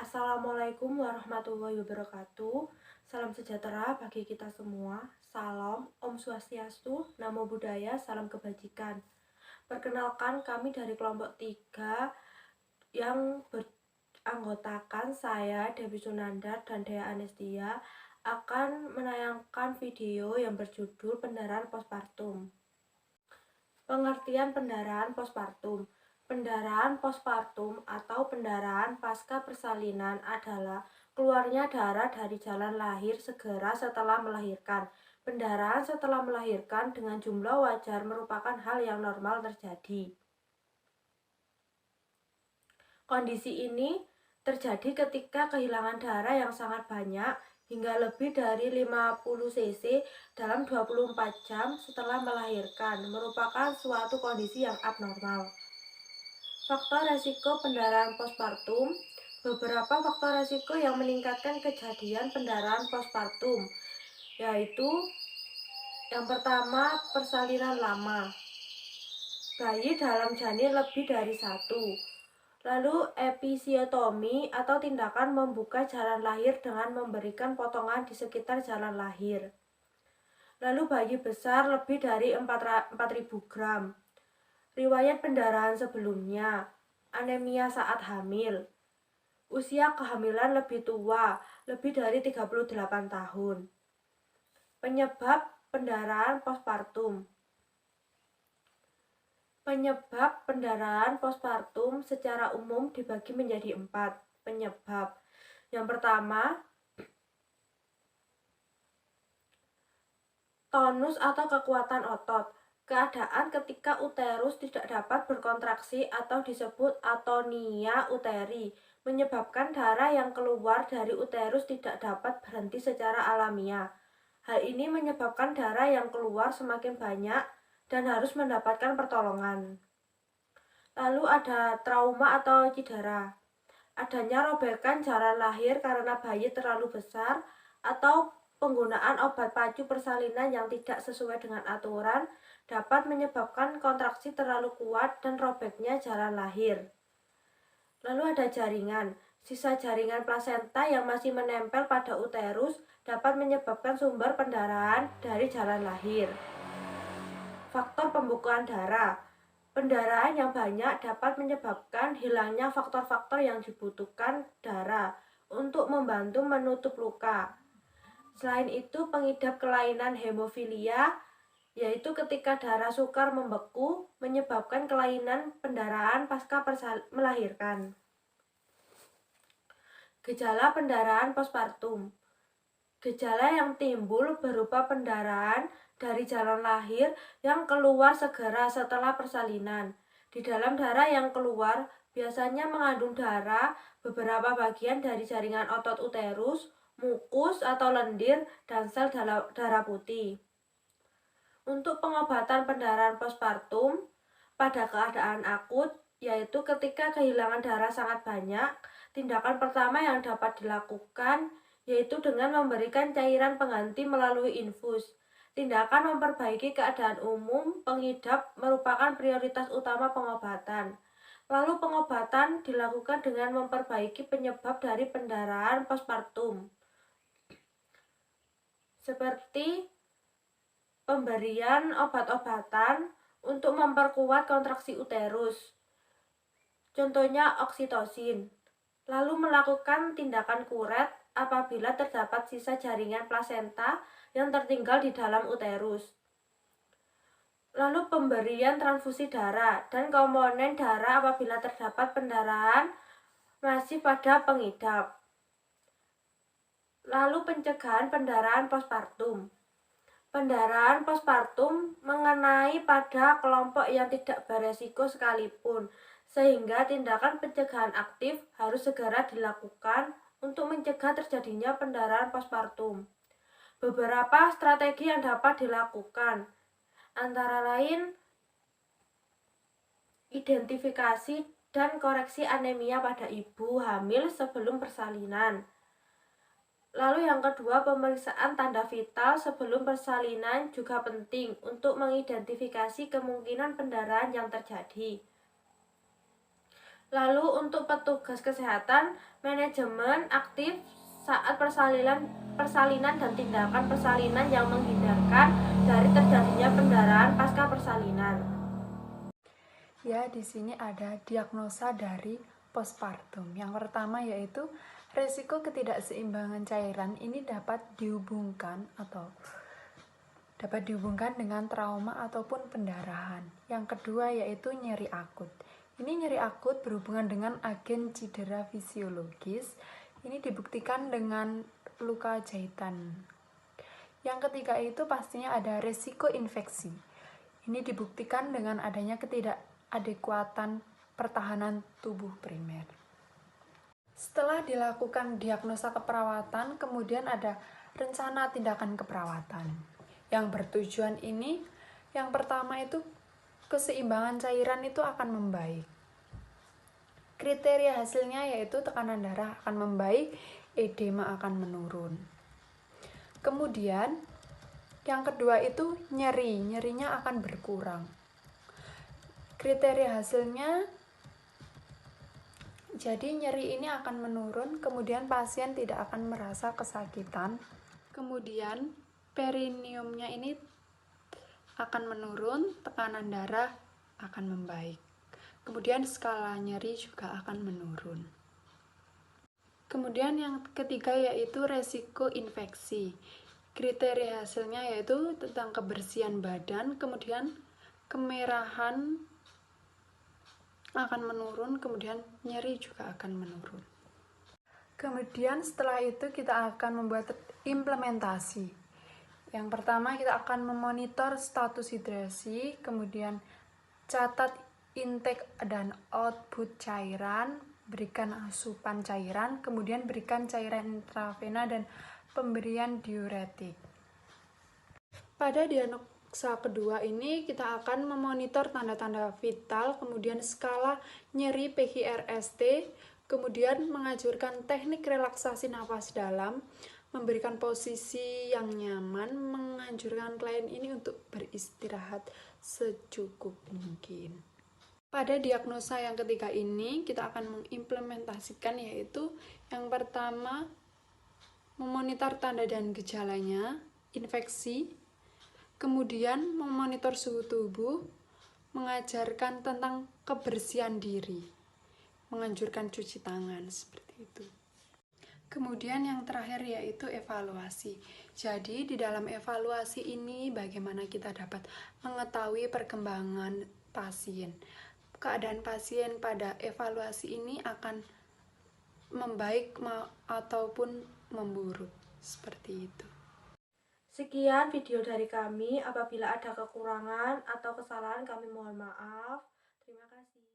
Assalamualaikum warahmatullahi wabarakatuh. Salam sejahtera bagi kita semua. Salam, Om Swastiastu, Namo Buddhaya, salam kebajikan. Perkenalkan, kami dari kelompok 3 yang beranggotakan saya, Dewi Sunandar dan Dea Anestia akan menayangkan video yang berjudul Pendarahan Postpartum. Pengertian pendarahan postpartum. Pendarahan postpartum atau pendarahan pasca persalinan adalah keluarnya darah dari jalan lahir segera setelah melahirkan. Pendarahan setelah melahirkan dengan jumlah wajar merupakan hal yang normal terjadi. Kondisi ini terjadi ketika kehilangan darah yang sangat banyak hingga lebih dari 50 cc dalam 24 jam setelah melahirkan merupakan suatu kondisi yang abnormal. Faktor resiko pendarahan postpartum. Beberapa faktor resiko yang meningkatkan kejadian pendarahan postpartum yaitu yang pertama, persalinan lama. Bayi dalam janin lebih dari satu. Lalu episiotomi atau tindakan membuka jalan lahir dengan memberikan potongan di sekitar jalan lahir. Lalu bayi besar lebih dari 4.000 gram. Riwayat pendarahan sebelumnya, anemia saat hamil. Usia kehamilan lebih tua, lebih dari 38 tahun. Penyebab pendarahan postpartum. Penyebab pendarahan postpartum secara umum dibagi menjadi 4 penyebab. Yang pertama, tonus atau kekuatan otot. Keadaan ketika uterus tidak dapat berkontraksi atau disebut atonia uteri, menyebabkan darah yang keluar dari uterus tidak dapat berhenti secara alamiah. Hal ini menyebabkan darah yang keluar semakin banyak dan harus mendapatkan pertolongan. Lalu ada trauma atau cedera. Adanya robekan jalan lahir karena bayi terlalu besar atau penggunaan obat pacu persalinan yang tidak sesuai dengan aturan dapat menyebabkan kontraksi terlalu kuat dan robeknya jalan lahir. Lalu ada jaringan. Sisa jaringan plasenta yang masih menempel pada uterus dapat menyebabkan sumber pendarahan dari jalan lahir. Faktor pembukaan darah. Pendarahan yang banyak dapat menyebabkan hilangnya faktor-faktor yang dibutuhkan darah untuk membantu menutup luka. Selain itu, pengidap kelainan hemofilia, yaitu ketika darah sukar membeku, menyebabkan kelainan pendarahan pasca melahirkan. Gejala pendarahan postpartum. Gejala yang timbul berupa pendarahan dari jalan lahir yang keluar segera setelah persalinan. Di dalam darah yang keluar biasanya mengandung darah, beberapa bagian dari jaringan otot uterus, mukus atau lendir, dan sel darah putih. Untuk pengobatan pendarahan postpartum pada keadaan akut, yaitu ketika kehilangan darah sangat banyak, tindakan pertama yang dapat dilakukan yaitu dengan memberikan cairan pengganti melalui infus. Tindakan memperbaiki keadaan umum pengidap merupakan prioritas utama pengobatan. Lalu pengobatan dilakukan dengan memperbaiki penyebab dari pendarahan postpartum, seperti pemberian obat-obatan untuk memperkuat kontraksi uterus, contohnya oksitosin. Lalu melakukan tindakan kuret apabila terdapat sisa jaringan plasenta yang tertinggal di dalam uterus. Lalu pemberian transfusi darah dan komponen darah apabila terdapat pendarahan masih pada pengidap. Lalu pencegahan pendarahan postpartum. Pendarahan postpartum mengenai pada kelompok yang tidak beresiko sekalipun, sehingga tindakan pencegahan aktif harus segera dilakukan untuk mencegah terjadinya pendarahan postpartum. Beberapa strategi yang dapat dilakukan antara lain identifikasi dan koreksi anemia pada ibu hamil sebelum persalinan. Lalu yang kedua, pemeriksaan tanda vital sebelum persalinan juga penting untuk mengidentifikasi kemungkinan pendarahan yang terjadi. Lalu untuk petugas kesehatan, manajemen aktif saat persalinan dan tindakan persalinan yang menghindarkan dari terjadinya pendarahan pasca persalinan. Ya, di sini ada diagnosa dari postpartum. Yang pertama yaitu resiko ketidakseimbangan cairan ini dapat dihubungkan dengan trauma ataupun pendarahan. Yang kedua yaitu nyeri akut. Ini nyeri akut berhubungan dengan agen cedera fisiologis. Ini dibuktikan dengan luka jahitan. Yang ketiga itu pastinya ada resiko infeksi. Ini dibuktikan dengan adanya ketidakadekuatan pertahanan tubuh primer. Setelah dilakukan diagnosa keperawatan, kemudian ada rencana tindakan keperawatan. Yang bertujuan ini, yang pertama itu keseimbangan cairan itu akan membaik. Kriteria hasilnya yaitu tekanan darah akan membaik, edema akan menurun. Kemudian yang kedua itu nyerinya akan berkurang. Kriteria hasilnya, jadi nyeri ini akan menurun, kemudian pasien tidak akan merasa kesakitan. Kemudian perineumnya ini akan menurun, tekanan darah akan membaik. Kemudian skala nyeri juga akan menurun. Kemudian yang ketiga yaitu resiko infeksi. Kriteria hasilnya yaitu tentang kebersihan badan, kemudian kemerahan akan menurun, kemudian nyeri juga akan menurun. Kemudian setelah itu kita akan membuat implementasi. Yang pertama kita akan memonitor status hidrasi, kemudian catat intake dan output cairan, berikan asupan cairan, kemudian berikan cairan intravena dan pemberian diuretik. Pada diagnosa kedua ini kita akan memonitor tanda-tanda vital, kemudian skala nyeri PHRST, kemudian menganjurkan teknik relaksasi nafas dalam, memberikan posisi yang nyaman, menganjurkan klien ini untuk beristirahat secukup mungkin. Pada diagnosa yang ketiga ini kita akan mengimplementasikan yaitu yang pertama memonitor tanda dan gejalanya, infeksi, kemudian memonitor suhu tubuh, mengajarkan tentang kebersihan diri, menganjurkan cuci tangan, seperti itu. Kemudian yang terakhir yaitu evaluasi. Jadi di dalam evaluasi ini bagaimana kita dapat mengetahui perkembangan pasien. Keadaan pasien pada evaluasi ini akan membaik ataupun memburuk, seperti itu. Sekian video dari kami. Apabila ada kekurangan atau kesalahan, kami mohon maaf. Terima kasih.